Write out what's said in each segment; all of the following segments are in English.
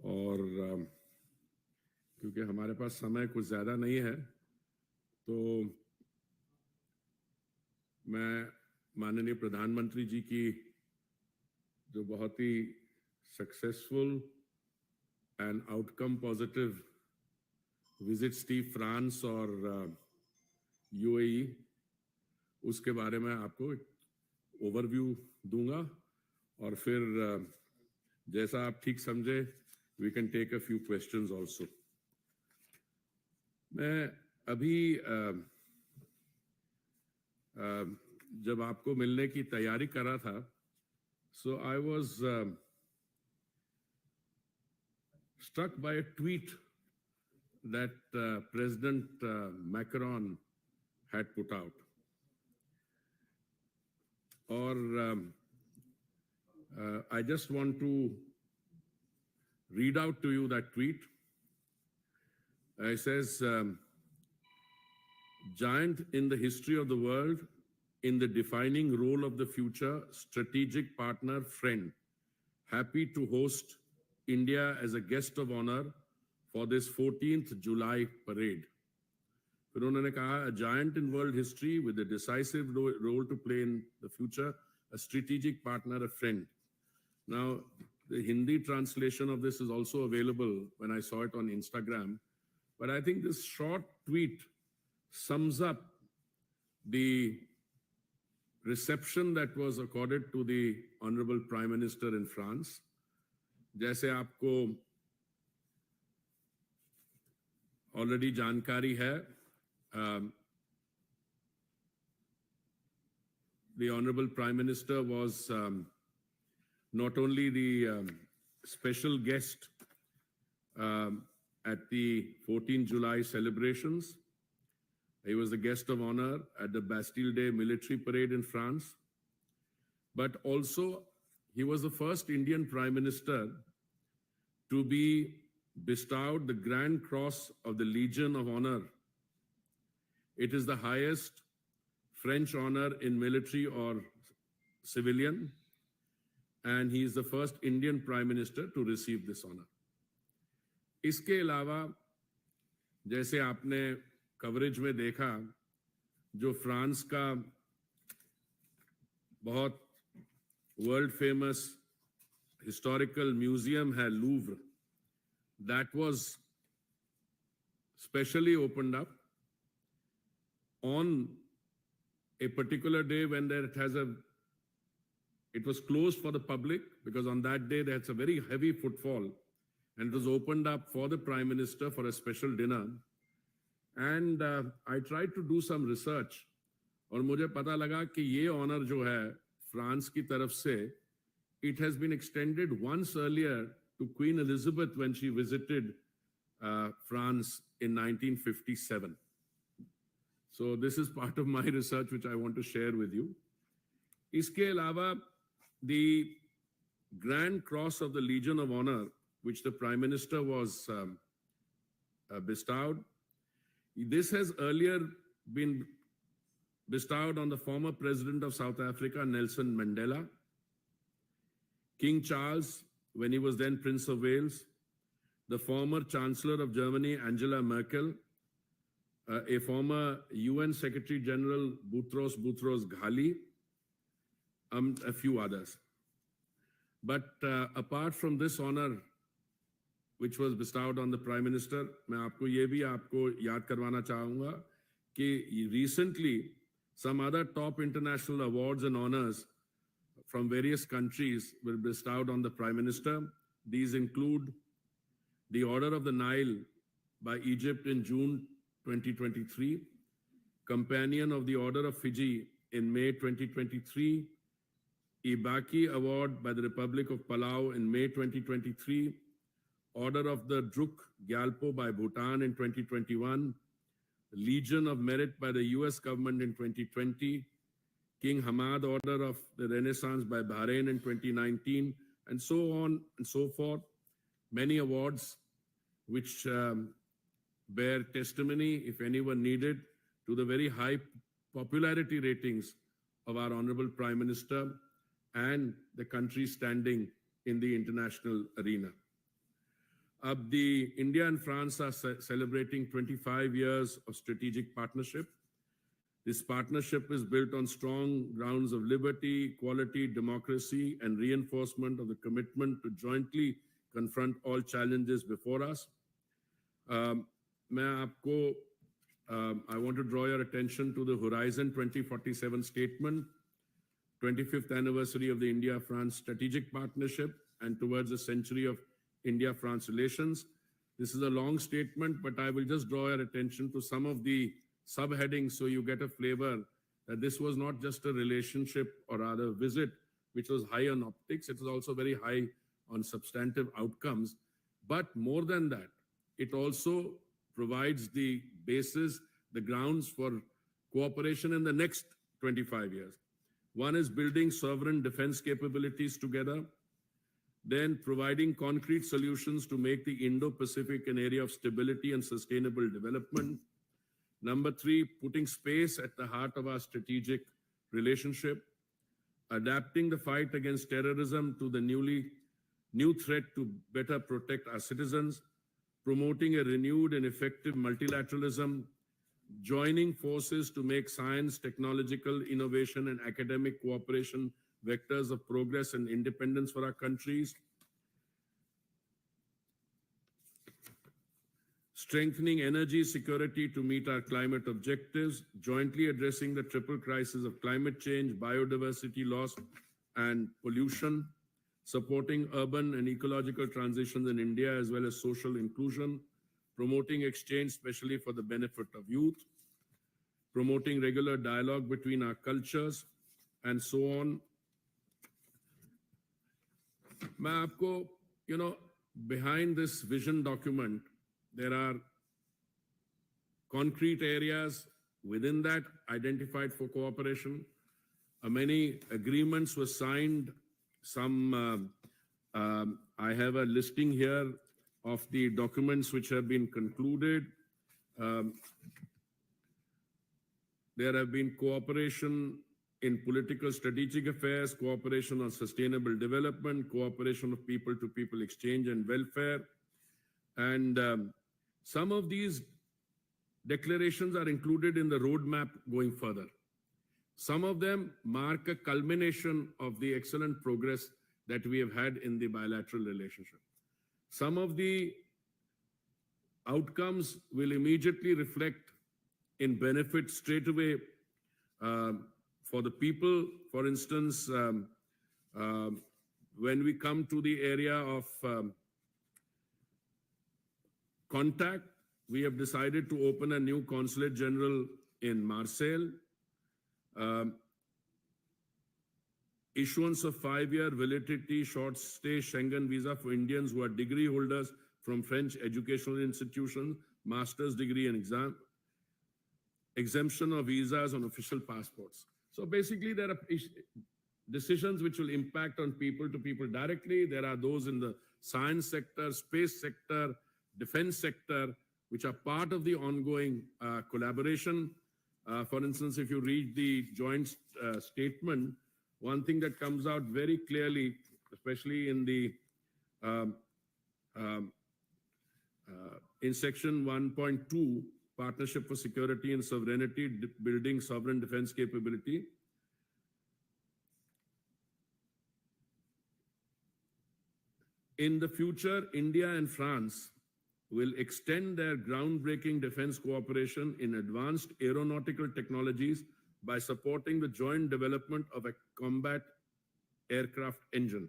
और क्योंकि हमारे पास समय कुछ ज़्यादा नहीं है तो मैं माननीय प्रधानमंत्री जी की जो बहुत ही successful and outcome positive visits थी फ्रांस और यूएई, उसके बारे में आपको ओवरव्यू दूंगा और फिर जैसा आप ठीक समझे we can take a few questions also. मैं अभी जब आपको मिलने की तैयारी कर रहा था, so I was struck by a tweet that President Macron had put out. Or I just want to read out to you that tweet. It says, giant in the history of the world, in the defining role of the future, strategic partner, friend, happy to host India as a guest of honor for this 14th July parade. फिर उन्होंने कहा, a giant in world history with a decisive role to play in the future, a strategic partner, a friend. Now, the Hindi translation of this is also available when I saw it on Instagram. But I think this short tweet sums up the reception that was accorded to the Honorable Prime Minister in France. जैसे आपको already जानकारी है, the Honorable Prime Minister was not only the special guest at the 14th July celebrations, he was the guest of honor at the Bastille Day military parade in France, but also he was the first Indian Prime Minister to be bestowed the Grand Cross of the Legion of Honor. It is the highest French honor in military or civilian, and he is the first Indian Prime Minister to receive this honor. इसके अलावा जैसे आपने coverage में देखा, जो France का बहुत world famous historical museum है Louvre, that was specially opened up on a particular day when it was closed for the public because on that day there's a very heavy footfall, and it was opened up for the Prime Minister for a special dinner. And I tried to do some research और मुझे पता लगा कि ये honor जो है France की तरफ से, it has been extended once earlier to Queen Elizabeth when she visited France in 1957. So this is part of my research which I want to share with you. इसके अलावा the Grand Cross of the Legion of Honor, which the Prime Minister was bestowed, this has earlier been bestowed on the former President of South Africa, Nelson Mandela, King Charles, when he was then Prince of Wales, the former Chancellor of Germany, Angela Merkel, a former UN Secretary General, Boutros Ghali, a few others. But apart from this honor, which was bestowed on the Prime Minister, मैं आपको ये भी आपको याद करवाना चाहूँगा कि recently some other top international awards and honors from various countries were bestowed on the Prime Minister. These include the Order of the Nile by Egypt in June 2023, Companion of the Order of Fiji in May 2023, Ibaki Award by the Republic of Palau in May 2023, Order of the Druk Gyalpo by Bhutan in 2021, Legion of Merit by the US government in 2020, King Hamad Order of the Renaissance by Bahrain in 2019, and so on and so forth. Many awards which bear testimony, if anyone needed, to the very high popularity ratings of our Honorable Prime Minister and the country standing in the international arena. The India and France are celebrating 25 years of strategic partnership. This partnership is built on strong grounds of liberty, equality, democracy, and reinforcement of the commitment to jointly confront all challenges before us. Um, मैं आपको, I want to draw your attention to the Horizon 2047 statement, 25th anniversary of the India-France strategic partnership and towards the century of India-France relations. This is a long statement, but I will just draw your attention to some of the subheadings so you get a flavor that this was not just a relationship or rather visit, which was high on optics. It was also very high on substantive outcomes. But more than that, it also provides the basis, the grounds for cooperation in the next 25 years. One is building sovereign defense capabilities together, then providing concrete solutions to make the Indo-Pacific an area of stability and sustainable development. Number three, putting space at the heart of our strategic relationship, adapting the fight against terrorism to the new threat to better protect our citizens, promoting a renewed and effective multilateralism, joining forces to make science, technological innovation, and academic cooperation vectors of progress and independence for our countries, strengthening energy security to meet our climate objectives, jointly addressing the triple crisis of climate change, biodiversity loss, and pollution, supporting urban and ecological transitions in India as well as social inclusion, promoting exchange, especially for the benefit of youth, promoting regular dialogue between our cultures, and so on. मैं आपको, behind this vision document, there are concrete areas within that identified for cooperation. Many agreements were signed. Some, I have a listing here of the documents which have been concluded. There have been cooperation in political strategic affairs, cooperation on sustainable development, cooperation of people-to-people exchange and welfare. And some of these declarations are included in the roadmap going further. Some of them mark a culmination of the excellent progress that we have had in the bilateral relationship. Some of the outcomes will immediately reflect in benefit straight away for the people. For instance, when we come to the area of contact, we have decided to open a new consulate general in Marseille. Issuance of 5-year validity short stay Schengen visa for Indians who are degree holders from French educational institutions, master's degree and exam, exemption of visas on official passports. So basically there are decisions which will impact on people to people directly. There are those in the science sector, space sector, defense sector, which are part of the ongoing collaboration. For instance, if you read the joint statement, one thing that comes out very clearly, especially in the in section 1.2, Partnership for Security and Sovereignty, building sovereign defense capability. In the future, India and France will extend their groundbreaking defense cooperation in advanced aeronautical technologies by supporting the joint development of a combat aircraft engine.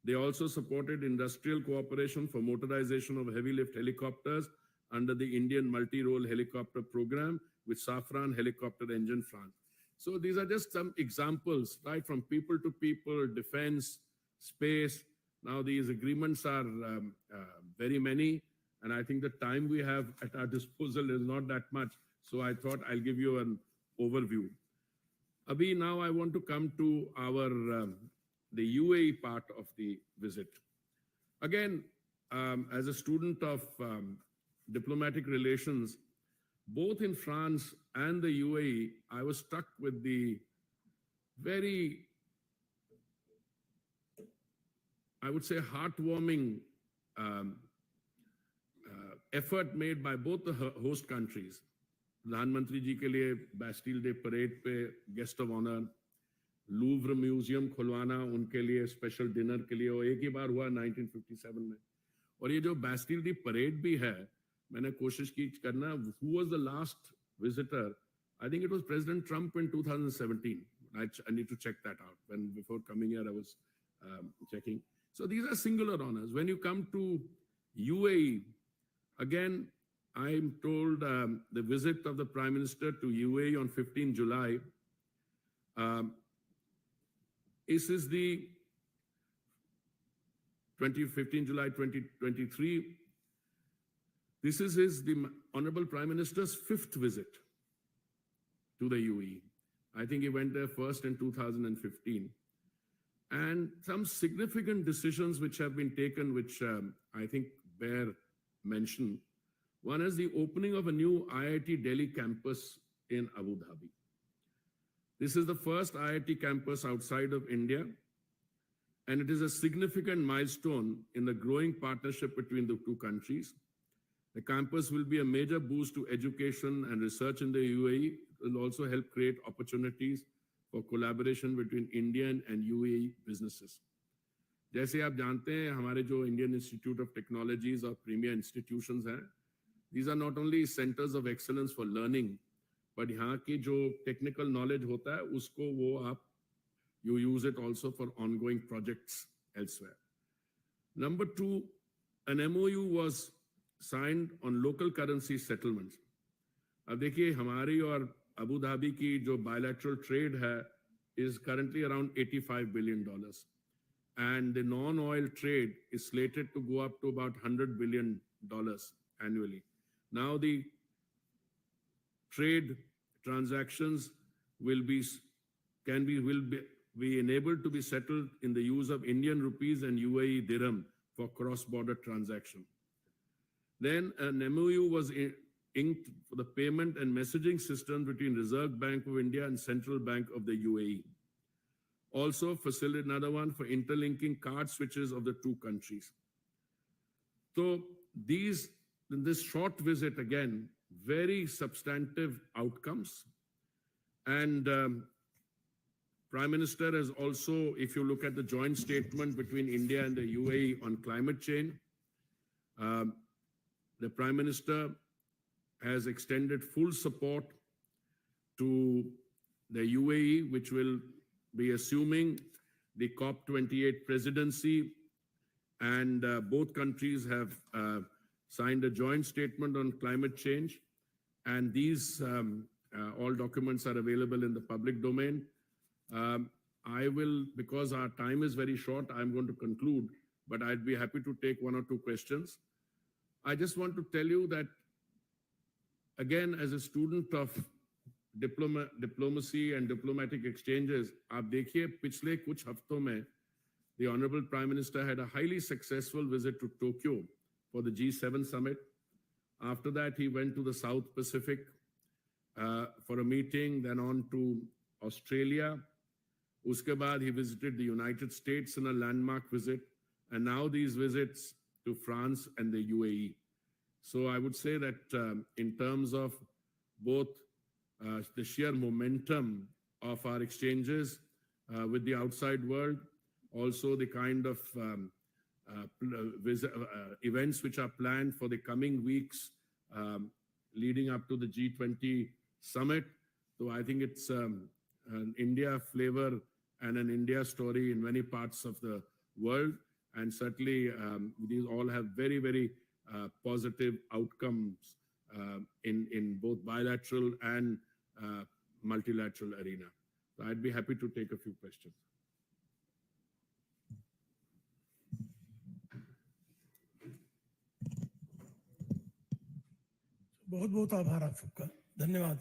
They also supported industrial cooperation for motorization of heavy lift helicopters under the Indian multi-role helicopter program with Safran helicopter engine France. So these are just some examples, right, from people to people, defense, space. Now these agreements are very many, and I think the time we have at our disposal is not that much. So I thought I'll give you an overview. Abhi, now I want to come to our the UAE part of the visit. Again, as a student of diplomatic relations, both in France and the UAE, I was struck with the very, I would say, heartwarming effort made by both the host countries. प्रधानमंत्री जी के लिए Bastille day parade पे guest of honour, Louvre museum खुलवाना उनके लिए special dinner के लिए, और एक ही बार हुआ 1957 में। और ये जो बैस्टिल डे परेड भी है, मैंने कोशिश की करना, who was the last visitor? I think it was President Trump in 2017. I need to check that out. When before coming here, I was checking. So these are singular honors. When you come to UAE, again, I'm told the visit of the Prime Minister to UAE on 15 July. This is the 15 July 2023. This is the Honorable Prime Minister's 5th visit to the UAE. I think he went there first in 2015. And some significant decisions which have been taken, which I think bear mention. One is the opening of a new IIT Delhi campus in Abu Dhabi. This is the first IIT campus outside of India, and it is a significant milestone in the growing partnership between the two countries. The campus will be a major boost to education and research in the UAE. It will also help create opportunities for collaboration between Indian and UAE businesses. जैसे आप जानते हैं, हमारे जो Indian Institute of Technologies और premier institutions हैं, these are not only centers of excellence for learning, but यहाँ की जो technical knowledge होता है, उसको वो आप you use it also for ongoing projects elsewhere. Number 2, an MOU was signed on local currency settlements. अब देखिए, हमारी और अबू धाबी की जो bilateral trade है is currently around $85 billion. And the non-oil trade is slated to go up to about $100 billion annually. Now the trade transactions will be enabled to be settled in the use of Indian rupees and UAE dirham for cross-border transaction. Then an MOU was inked for the payment and messaging system between Reserve Bank of India and Central Bank of the UAE. Also facilitate another one for interlinking card switches of the two countries. So in this short visit, again, very substantive outcomes. And Prime Minister has also, if you look at the joint statement between India and the UAE on climate change, the Prime Minister has extended full support to the UAE, which will be assuming the COP28 presidency, and both countries have signed a joint statement on climate change, and these all documents are available in the public domain. I will, because our time is very short, I'm going to conclude, but I'd be happy to take 1 or 2 questions. I just want to tell you that, again, as a student of diplomacy and diplomatic exchanges, आप देखिए पिछले कुछ हफ्तों में the Honorable Prime Minister had a highly successful visit to Tokyo for the G7 summit. After that, he went to the South Pacific for a meeting, then on to Australia. Uske baad, he visited the United States in a landmark visit, and now these visits to France and the UAE. So I would say that in terms of both the sheer momentum of our exchanges with the outside world, also the kind of events which are planned for the coming weeks leading up to the G20 summit. So I think it's an India flavor and an India story in many parts of the world. And certainly these all have very, very positive outcomes in both bilateral and multilateral arena. So I'd be happy to take a few questions. बहुत बहुत आभार आप सबका, धन्यवाद।